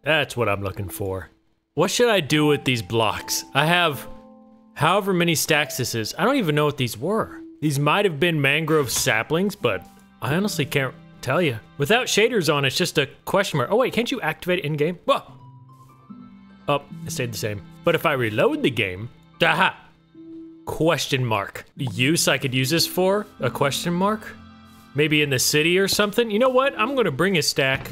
That's what I'm looking for. What should I do with these blocks? I have however many stacks this is. I don't even know what these were. These might have been mangrove saplings, but I honestly can't tell you. Without shaders on, it's just a question mark. Oh wait, can't you activate in-game? Whoa! Oh, it stayed the same. But if I reload the game, aha! Question mark. Use I could use this for? A question mark? Maybe in the city or something? You know what? I'm gonna bring a stack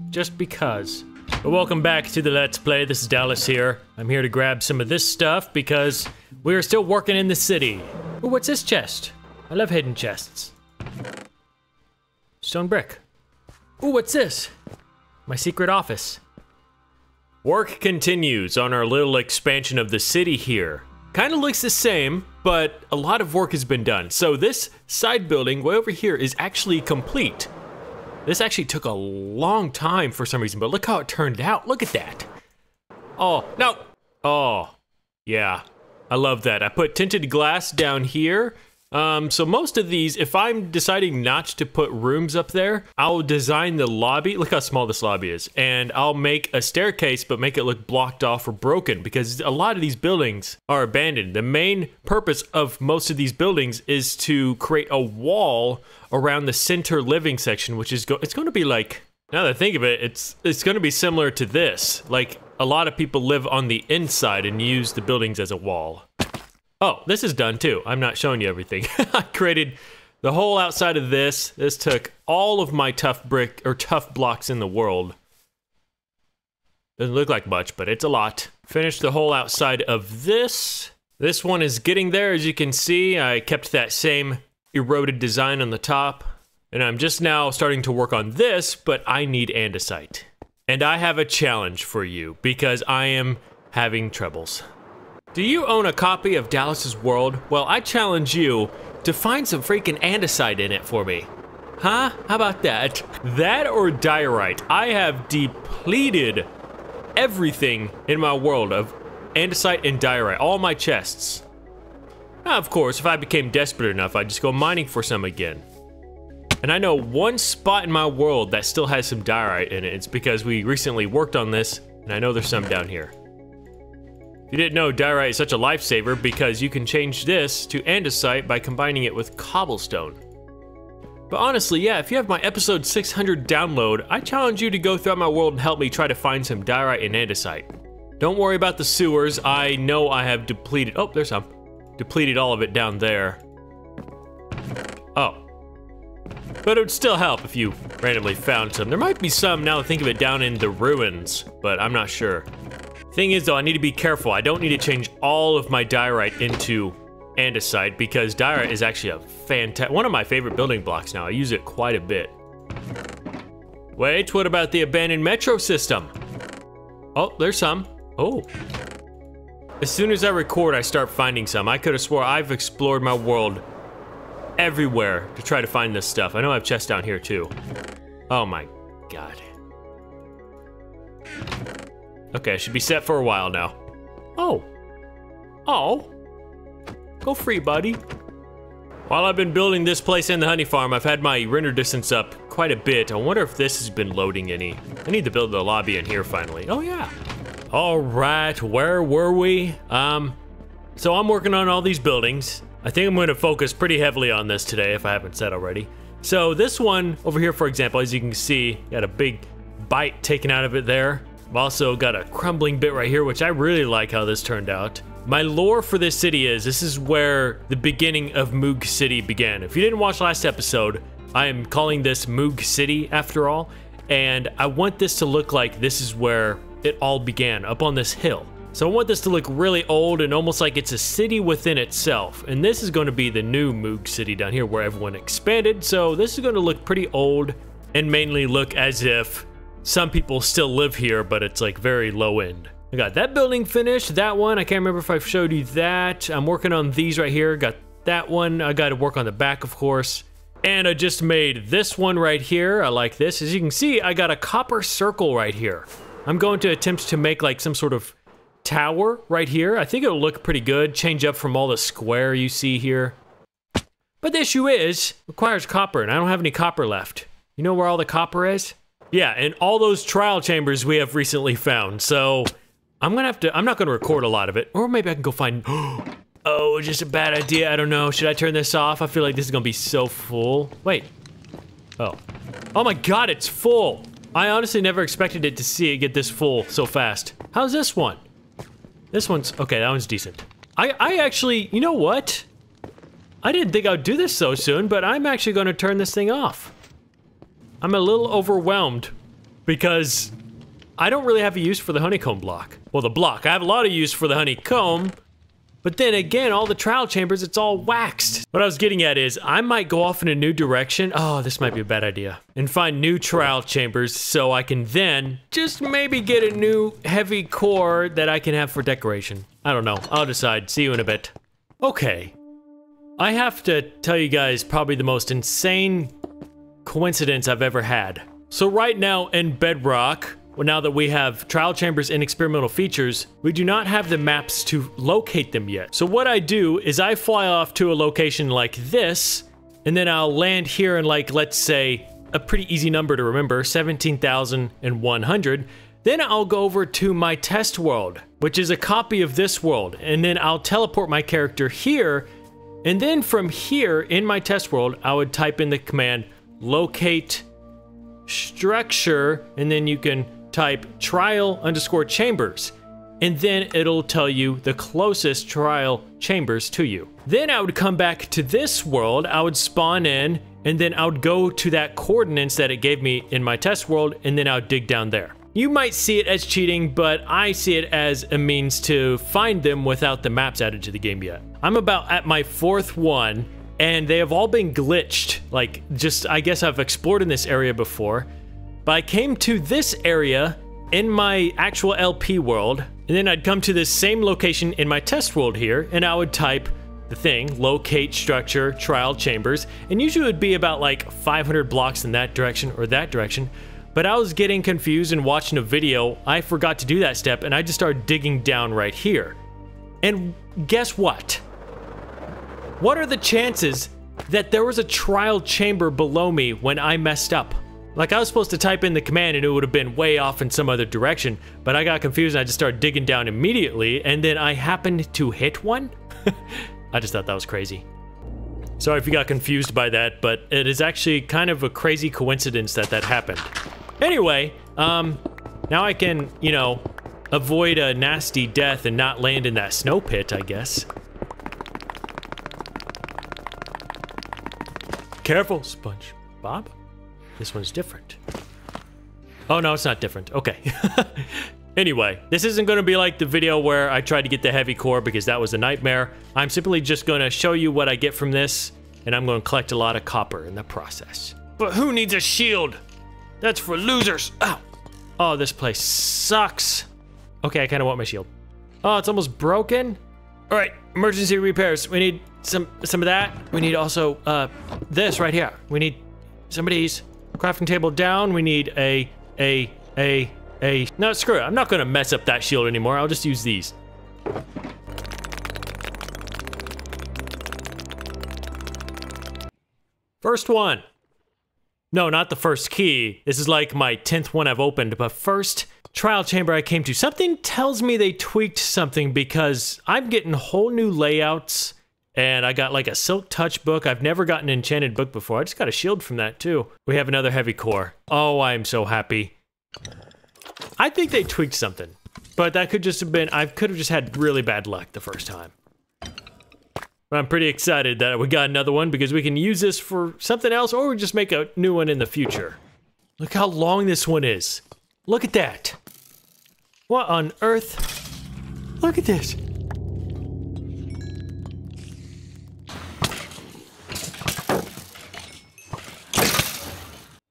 just because. But welcome back to the Let's Play. This is Dallas here. I'm here to grab some of this stuff because we're still working in the city. Ooh, what's this chest? I love hidden chests. Stone brick. Ooh, what's this? My secret office. Work continues on our little expansion of the city here. Kind of looks the same, but a lot of work has been done. So this side building way over here is actually complete. This actually took a long time for some reason, but look how it turned out. Look at that. Oh, no. Oh, yeah. I love that. I put tinted glass down here. So most of these, if I'm deciding not to put rooms up there, I'll design the lobby. Look how small this lobby is. And I'll make a staircase, but make it look blocked off or broken because a lot of these buildings are abandoned. The main purpose of most of these buildings is to create a wall around the center living section, which is it's going to be like, now that I think of it, it's going to be similar to this. Like a lot of people live on the inside and use the buildings as a wall. Oh, this is done too. I'm not showing you everything. I created the whole outside of this. This took all of my tough brick or tough blocks in the world. Doesn't look like much, but it's a lot. Finished the whole outside of this. This one is getting there, as you can see. I kept that same eroded design on the top. And I'm just now starting to work on this, but I need andesite. And I have a challenge for you because I am having troubles. Do you own a copy of Dallas's World? Well, I challenge you to find some freaking andesite in it for me. Huh? How about that? That or diorite. I have depleted everything in my world of andesite and diorite. All my chests. Now, of course, if I became desperate enough, I'd just go mining for some again. And I know one spot in my world that still has some diorite in it. It's because we recently worked on this, and I know there's some down here. You didn't know diorite is such a lifesaver because you can change this to andesite by combining it with cobblestone. But honestly, yeah, if you have my episode 600 download, I challenge you to go throughout my world and help me try to find some diorite and andesite. Don't worry about the sewers. I know I have depleted, oh, there's some. Depleted all of it down there. Oh. But it would still help if you randomly found some. There might be some, now that I think of it, down in the ruins, but I'm not sure. Thing is though, I need to be careful. I don't need to change all of my diorite into andesite because diorite is actually a fantastic, one of my favorite building blocks now. I use it quite a bit. Wait, what about the abandoned metro system? Oh, there's some. Oh. As soon as I record, I start finding some. I could have swore I've explored my world everywhere to try to find this stuff. I know I have chests down here too. Oh my God. Okay, I should be set for a while now. Oh. Oh. Go free, buddy. While I've been building this place and the honey farm, I've had my render distance up quite a bit. I wonder if this has been loading any. I need to build the lobby in here finally. Oh yeah. All right, where were we? So I'm working on all these buildings. I think I'm gonna focus pretty heavily on this today if I haven't said already. So this one over here, for example, as you can see, got a big bite taken out of it there. I've also got a crumbling bit right here, which I really like how this turned out. My lore for this city is, this is where the beginning of Moog City began. If you didn't watch last episode, I am calling this Moog City after all, and I want this to look like this is where it all began, up on this hill. So I want this to look really old and almost like it's a city within itself. And this is going to be the new Moog City down here where everyone expanded. So this is going to look pretty old and mainly look as if some people still live here, but it's like very low end. I got that building finished, that one, I can't remember if I've showed you that. I'm working on these right here, got that one. I got to work on the back, of course. And I just made this one right here. I like this. As you can see, I got a copper circle right here. I'm going to attempt to make like some sort of tower right here. I think it'll look pretty good. Change up from all the square you see here. But the issue is, it requires copper, and I don't have any copper left. You know where all the copper is? Yeah, and all those trial chambers we have recently found. So I'm not gonna record a lot of it. Or maybe I can go find, oh, just a bad idea, I don't know. Should I turn this off? I feel like this is gonna be so full. Wait, oh. Oh my God, it's full. I honestly never expected it to see it get this full so fast. How's this one? This one's, okay, that one's decent. I actually, you know what? I didn't think I'd do this so soon, but I'm actually gonna turn this thing off. I'm a little overwhelmed because I don't really have a use for the honeycomb block. Well, the block, I have a lot of use for the honeycomb, but then again, all the trial chambers, it's all waxed. What I was getting at is I might go off in a new direction. Oh, this might be a bad idea. And find new trial chambers so I can then just maybe get a new heavy core that I can have for decoration. I don't know, I'll decide. See you in a bit. Okay. I have to tell you guys probably the most insane coincidence I've ever had. So right now in Bedrock, well, now that we have trial chambers and experimental features, we do not have the maps to locate them yet. So what I do is I fly off to a location like this, and then I'll land here in, like, let's say, a pretty easy number to remember, 17,100. Then I'll go over to my test world, which is a copy of this world, and then I'll teleport my character here. And then from here, in my test world, I would type in the command locate structure, and then you can type trial_chambers. And then it'll tell you the closest trial chambers to you. Then I would come back to this world, I would spawn in, and then I would go to that coordinates that it gave me in my test world, and then I would dig down there. You might see it as cheating, but I see it as a means to find them without the maps added to the game yet. I'm about at my 4th one, and they have all been glitched. Like, just, I guess I've explored in this area before, but I came to this area in my actual LP world, and then I'd come to this same location in my test world here, and I would type the thing, locate structure, trial chambers, and usually it would be about like 500 blocks in that direction or that direction. But I was getting confused and watching a video, I forgot to do that step, and I just started digging down right here. And guess what? What are the chances that there was a trial chamber below me when I messed up? Like, I was supposed to type in the command and it would have been way off in some other direction, but I got confused and I just started digging down immediately, and then I happened to hit one? I just thought that was crazy. Sorry if you got confused by that, but it is actually kind of a crazy coincidence that that happened. Anyway, now I can, you know, avoid a nasty death and not land in that snow pit, I guess. Careful, SpongeBob. This one's different. Oh, no, it's not different. Okay. Anyway, this isn't going to be like the video where I tried to get the heavy core because that was a nightmare. I'm simply just going to show you what I get from this, and I'm going to collect a lot of copper in the process. But who needs a shield? That's for losers. Ow. Oh, this place sucks. Okay, I kind of want my shield. Oh, it's almost broken. All right, emergency repairs. We need some of that. We need also this right here. We need some of these. Crafting table down. We need a. No, screw it. I'm not gonna mess up that shield anymore. I'll just use these. First one. No, not the first key. This is like my 10th one I've opened, but first trial chamber I came to. Something tells me they tweaked something because I'm getting whole new layouts, and I got like a silk touch book. I've never gotten an enchanted book before. I just got a shield from that too. We have another heavy core. Oh, I'm so happy. I think they tweaked something, but that could just have been, I could have just had really bad luck the first time. But I'm pretty excited that we got another one because we can use this for something else, or we just make a new one in the future. Look how long this one is. Look at that. What on earth? Look at this.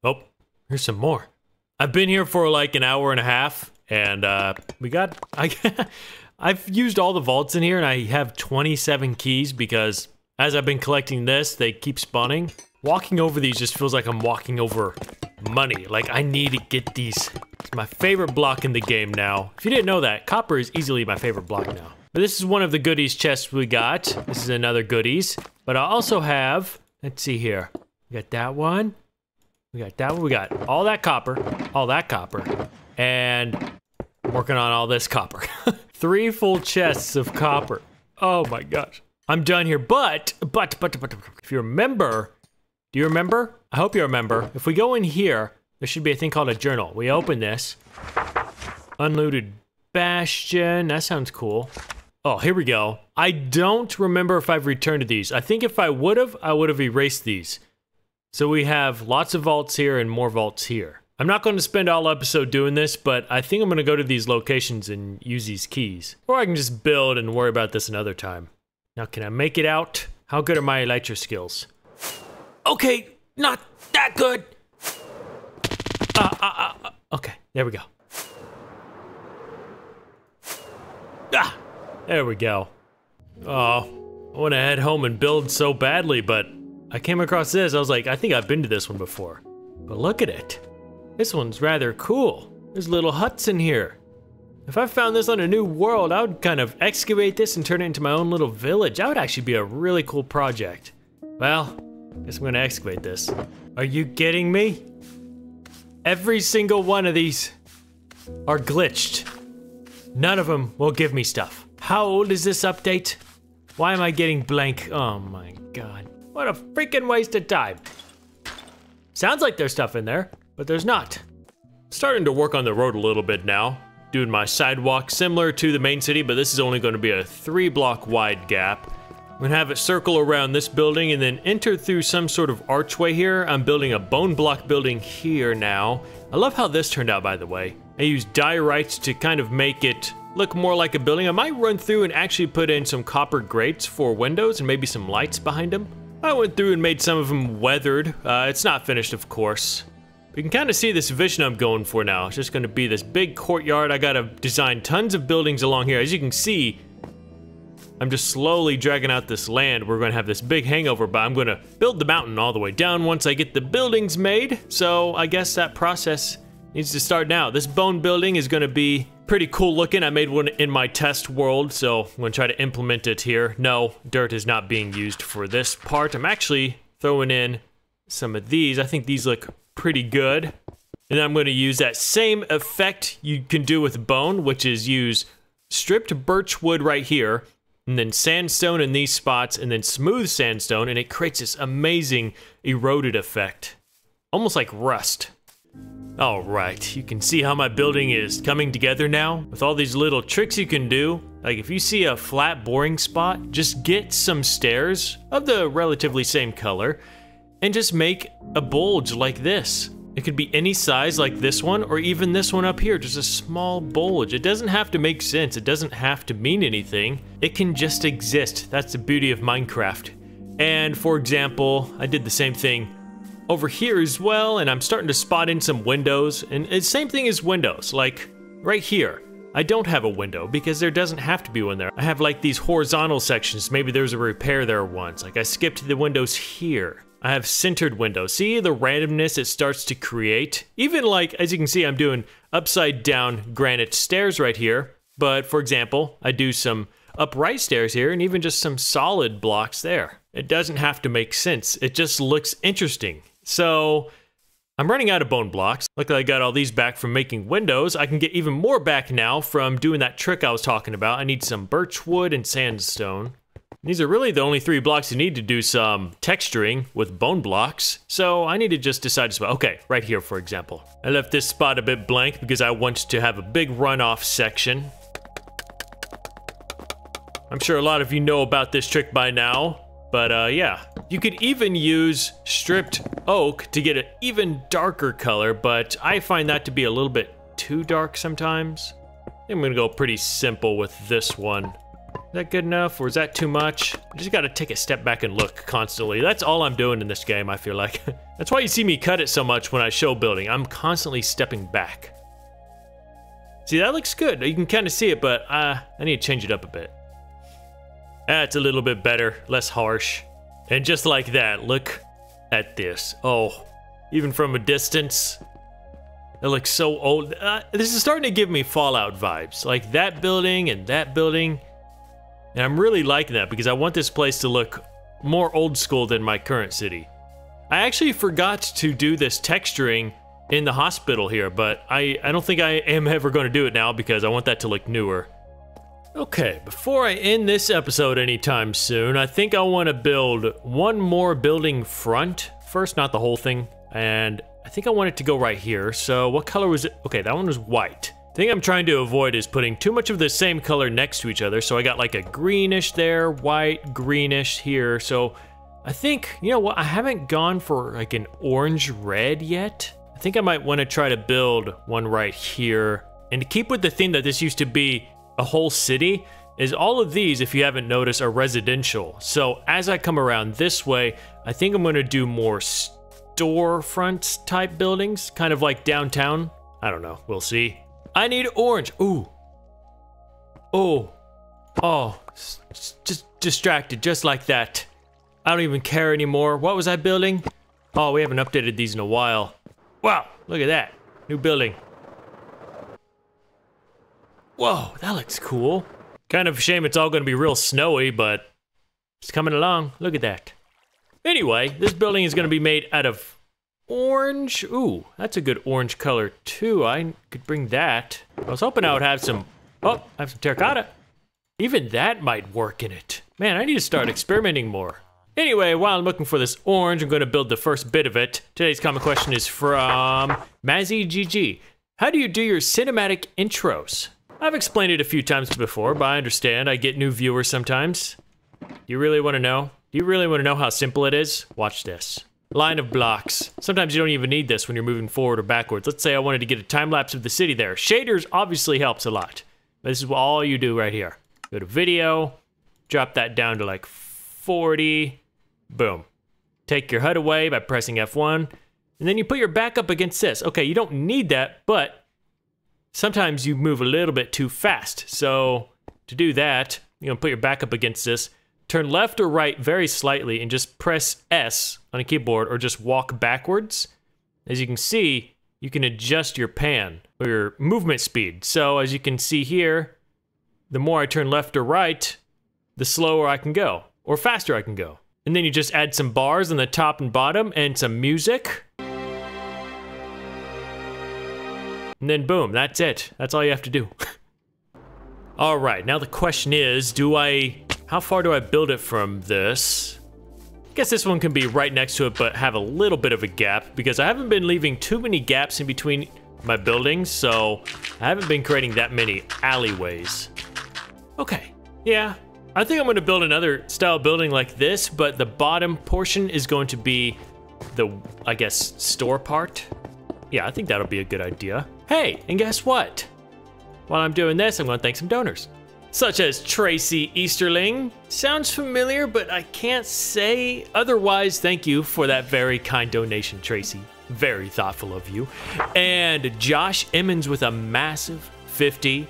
Oh, here's some more. I've been here for like an hour and a half, and I've used all the vaults in here, and I have 27 keys because as I've been collecting this, they keep spawning. Walking over these just feels like I'm walking over money. Like, I need to get these. It's my favorite block in the game now. If you didn't know that, copper is easily my favorite block now. But this is one of the goodies chests we got. This is another goodies. But I also have, let's see here. We got that one. We got that one. We got all that copper, and I'm working on all this copper. 3 full chests of copper. Oh my gosh. I'm done here, but, if you remember, do you remember? I hope you remember. If we go in here, there should be a thing called a journal. We open this. Unlooted bastion, that sounds cool. Oh, here we go. I don't remember if I've returned to these. I think if I would have erased these. So we have lots of vaults here and more vaults here. I'm not going to spend all episode doing this, but I think I'm going to go to these locations and use these keys. Or I can just build and worry about this another time. Now, can I make it out? How good are my elytra skills? Okay, not that good. Okay, there we go. There we go. Oh, I want to head home and build so badly, but I came across this. I was like, I think I've been to this one before. But look at it. This one's rather cool. There's little huts in here. If I found this on a new world, I would kind of excavate this and turn it into my own little village. That would actually be a really cool project. Well, I guess I'm gonna excavate this. Are you kidding me? Every single one of these are glitched. None of them will give me stuff. How old is this update? Why am I getting blank? Oh my god. What a freaking waste of time. Sounds like there's stuff in there, but there's not. Starting to work on the road a little bit now. Doing my sidewalk similar to the main city, but this is only going to be a 3-block wide gap. I'm gonna have it circle around this building and then enter through some sort of archway here. I'm building a bone block building here now. I love how this turned out, by the way. I used diorites to kind of make it look more like a building. I might run through and actually put in some copper grates for windows and maybe some lights behind them. I went through and made some of them weathered. It's not finished, of course. You can kind of see this vision I'm going for now. It's just going to be this big courtyard. I got to design tons of buildings along here. As you can see, I'm just slowly dragging out this land. We're going to have this big hangover, but I'm going to build the mountain all the way down once I get the buildings made. So I guess that process needs to start now. This bone building is going to be pretty cool looking. I made one in my test world, so I'm going to try to implement it here. No, dirt is not being used for this part. I'm actually throwing in some of these. I think these look pretty good. And then I'm going to use that same effect you can do with bone, which is use stripped birch wood right here, and then sandstone in these spots, and then smooth sandstone, and it creates this amazing eroded effect. Almost like rust. Alright, you can see how my building is coming together now. With all these little tricks you can do. Like if you see a flat, boring spot, just get some stairs of the relatively same color, and just make a bulge like this. It could be any size like this one, or even this one up here, just a small bulge. It doesn't have to make sense, it doesn't have to mean anything. It can just exist. That's the beauty of Minecraft. And for example, I did the same thing over here as well, and I'm starting to spot in some windows, and it's same thing as windows, like right here. I don't have a window because there doesn't have to be one there. I have like these horizontal sections. Maybe there's a repair there once. Like I skipped the windows here. I have centered windows. See the randomness it starts to create? Even like, as you can see, I'm doing upside down granite stairs right here. But for example, I do some upright stairs here and even just some solid blocks there. It doesn't have to make sense. It just looks interesting. So I'm running out of bone blocks. Luckily I got all these back from making windows. I can get even more back now from doing that trick I was talking about. I need some birch wood and sandstone. These are really the only 3 blocks you need to do some texturing with bone blocks. So I need to just decide, okay, right here for example. I left this spot a bit blank because I want to have a big runoff section. I'm sure a lot of you know about this trick by now. But yeah, you could even use stripped oak to get an even darker color, but I find that to be a little bit too dark sometimes. I think I'm gonna go pretty simple with this one. Is that good enough, or is that too much? I just gotta take a step back and look constantly. That's all I'm doing in this game, I feel like. That's why you see me cut it so much when I show building. I'm constantly stepping back. See, that looks good. You can kind of see it, but I need to change it up a bit. That's a little bit better, less harsh. And just like that, look at this. Oh, even from a distance, it looks so old. This is starting to give me Fallout vibes, like that building and that building. And I'm really liking that because I want this place to look more old school than my current city. I actually forgot to do this texturing in the hospital here, but I don't think I am ever going to do it now because I want that to look newer. Okay, before I end this episode anytime soon, I think I want to build one more building front. First, not the whole thing, and I think I want it to go right here. So what color was it? Okay, that one was white. The thing I'm trying to avoid is putting too much of the same color next to each other. So I got like a greenish there, white, greenish here. So I think, you know what, I haven't gone for like an orange red yet. I think I might want to try to build one right here. And to keep with the theme that this used to be a whole city, is all of these, if you haven't noticed, are residential. So as I come around this way, I think I'm going to do more storefront type buildings, kind of like downtown. I don't know, we'll see. I need orange. Ooh. Oh, just distracted, just like that. I don't even care anymore. What was I building? Oh, we haven't updated these in a while. Wow, look at that. New building. Whoa, that looks cool. Kind of a shame it's all gonna be real snowy, but it's coming along. Look at that. Anyway, this building is gonna be made out of orange. Ooh, that's a good orange color too. I could bring that. I was hoping I would have some, I have some terracotta. Even that might work in it. Man, I need to start experimenting more. Anyway, while I'm looking for this orange, I'm gonna build the first bit of it. Today's comment question is from Mazzy GG. How do you do your cinematic intros? I've explained it a few times before, but I understand I get new viewers sometimes. Do you really want to know? Do you really want to know how simple it is? Watch this. Line of blocks. Sometimes you don't even need this when you're moving forward or backwards. Let's say I wanted to get a time lapse of the city there. Shaders obviously helps a lot. This is all you do right here. Go to video, drop that down to like 40, boom. Take your HUD away by pressing F1, and then you put your back up against this. Okay, you don't need that, but sometimes you move a little bit too fast. So to do that, you're gonna put your back up against this, turn left or right very slightly, and just press S on a keyboard or just walk backwards. As you can see, you can adjust your pan or your movement speed. So as you can see here, the more I turn left or right, the slower I can go, or faster I can go. And then you just add some bars on the top and bottom and some music. And then boom, that's it. That's all you have to do. All right, now the question is, how far do I build it from this? I guess this one can be right next to it, but have a little bit of a gap because I haven't been leaving too many gaps in between my buildings, so I haven't been creating that many alleyways. Okay, yeah, I think I'm gonna build another style building like this, but the bottom portion is going to be the, I guess, store part. Yeah, I think that'll be a good idea. Hey, and guess what? While I'm doing this, I'm gonna thank some donors. Such as Tracy Easterling. Sounds familiar, but I can't say otherwise. Thank you for that very kind donation, Tracy. Very thoughtful of you. And Josh Emmons with a massive 50.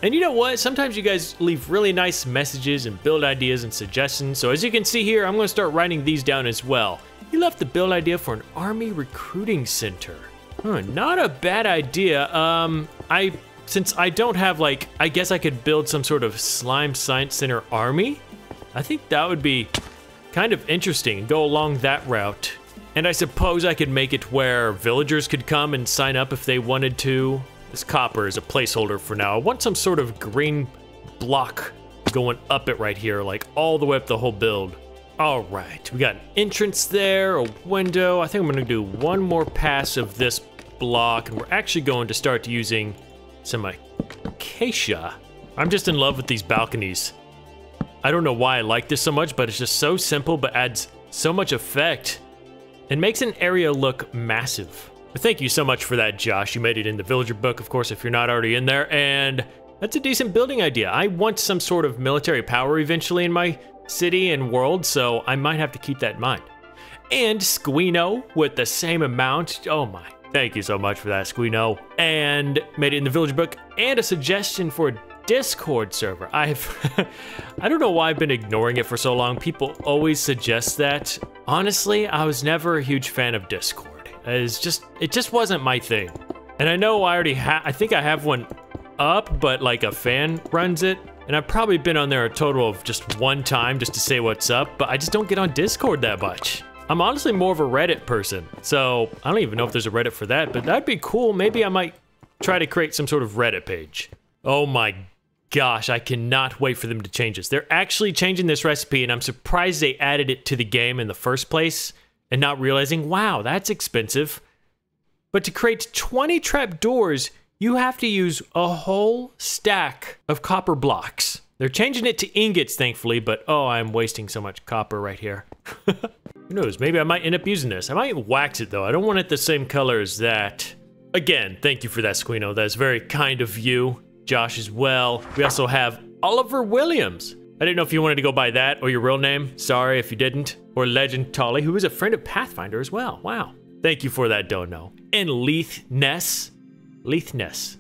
And you know what? Sometimes you guys leave really nice messages and build ideas and suggestions. So as you can see here, I'm gonna start writing these down as well. He left the build idea for an Army recruiting center. Not a bad idea. Since I don't have like, I guess I could build some sort of slime science center army. I think that would be kind of interesting and go along that route. And I suppose I could make it where villagers could come and sign up if they wanted to. This copper is a placeholder for now. I want some sort of green block going up it right here, like all the way up the whole build. All right, we got an entrance there, a window. I think I'm gonna do one more pass of this block, and we're actually going to start using some acacia. I'm just in love with these balconies. I don't know why I like this so much, but it's just so simple, but adds so much effect and makes an area look massive. But thank you so much for that, Josh. You made it in the villager book, of course, if you're not already in there, and that's a decent building idea. I want some sort of military power eventually in my city and world, so I might have to keep that in mind. And Squino with the same amount. Oh my, thank you so much for that, Squino. And made it in the villager book, and a suggestion for a Discord server. I don't know why I've been ignoring it for so long. People always suggest that. Honestly, I was never a huge fan of Discord. It just wasn't my thing. And I know I already I think I have one up, but like a fan runs it. And I've probably been on there a total of just one time just to say what's up, but I just don't get on Discord that much. I'm honestly more of a Reddit person, so I don't even know if there's a Reddit for that, but that'd be cool. Maybe I might try to create some sort of Reddit page. Oh my gosh, I cannot wait for them to change this. They're actually changing this recipe, and I'm surprised they added it to the game in the first place and not realizing, wow, that's expensive. But to create 20 trapdoors, you have to use a whole stack of copper blocks. They're changing it to ingots, thankfully, but oh, I'm wasting so much copper right here. Who knows, maybe I might end up using this. I might wax it though, I don't want it the same color as that. Again, thank you for that, Squeeno. That's very kind of you. Josh as well. We also have Oliver Williams. I didn't know if you wanted to go by that or your real name. Sorry if you didn't. Or Legend Tolly, who is a friend of Pathfinder as well. Wow. Thank you for that, don't know. And Leith Ness. Leith Ness.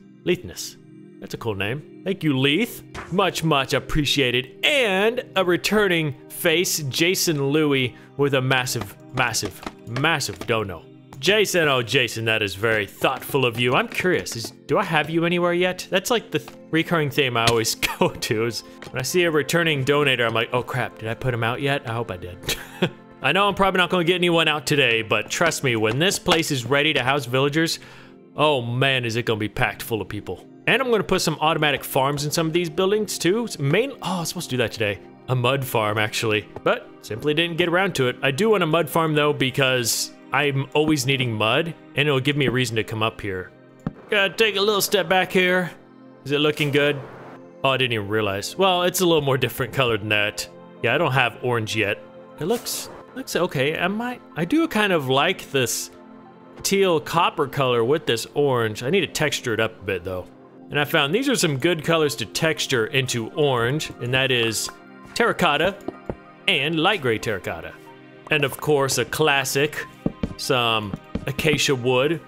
That's a cool name. Thank you, Leith. Much, much appreciated. And a returning face, Jason Louie, with a massive, massive, massive dono. Jason, oh Jason, that is very thoughtful of you. I'm curious, do I have you anywhere yet? That's like the recurring theme I always go to is when I see a returning donator, I'm like, oh crap, did I put him out yet? I hope I did. I know I'm probably not gonna get anyone out today, but trust me, when this place is ready to house villagers, oh man, is it gonna be packed full of people. And I'm gonna put some automatic farms in some of these buildings too. Oh, I was supposed to do that today. A mud farm actually, but simply didn't get around to it. I do want a mud farm though because I'm always needing mud, and it'll give me a reason to come up here. Gotta take a little step back here. Is it looking good? Oh, I didn't even realize. Well, it's a little more different color than that. Yeah, I don't have orange yet. It looks okay. I do kind of like this teal copper color with this orange. I need to texture it up a bit though. And I found these are some good colors to texture into orange, and that is terracotta and light gray terracotta. And of course, a classic, some acacia wood.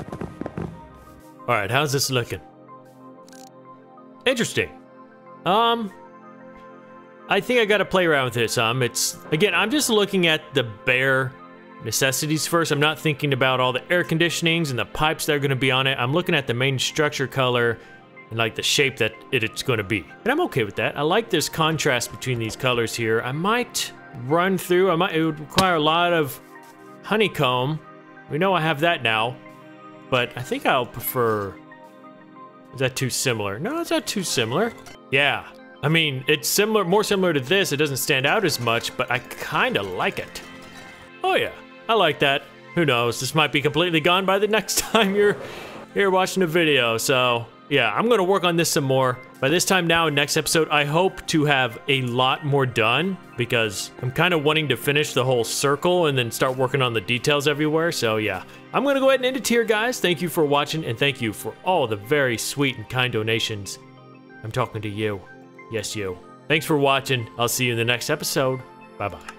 All right, how's this looking? Interesting. I think I gotta play around with this. Again, I'm just looking at the bare necessities first. I'm not thinking about all the air conditionings and the pipes that are gonna be on it. I'm looking at the main structure color and like the shape that it's gonna be. And I'm okay with that. I like this contrast between these colors here. I might run through, it would require a lot of honeycomb. We know I have that now, but I think I'll prefer, is that too similar? No, it's not too similar. Yeah, I mean, it's similar, more similar to this. It doesn't stand out as much, but I kinda like it. Oh yeah, I like that. Who knows, this might be completely gone by the next time you're watching the video, so yeah, I'm gonna work on this some more. By this time now, next episode, I hope to have a lot more done because I'm kind of wanting to finish the whole circle and then start working on the details everywhere. So yeah, I'm gonna go ahead and end it here, guys. Thank you for watching, and thank you for all the very sweet and kind donations. I'm talking to you. Yes, you. Thanks for watching. I'll see you in the next episode. Bye-bye.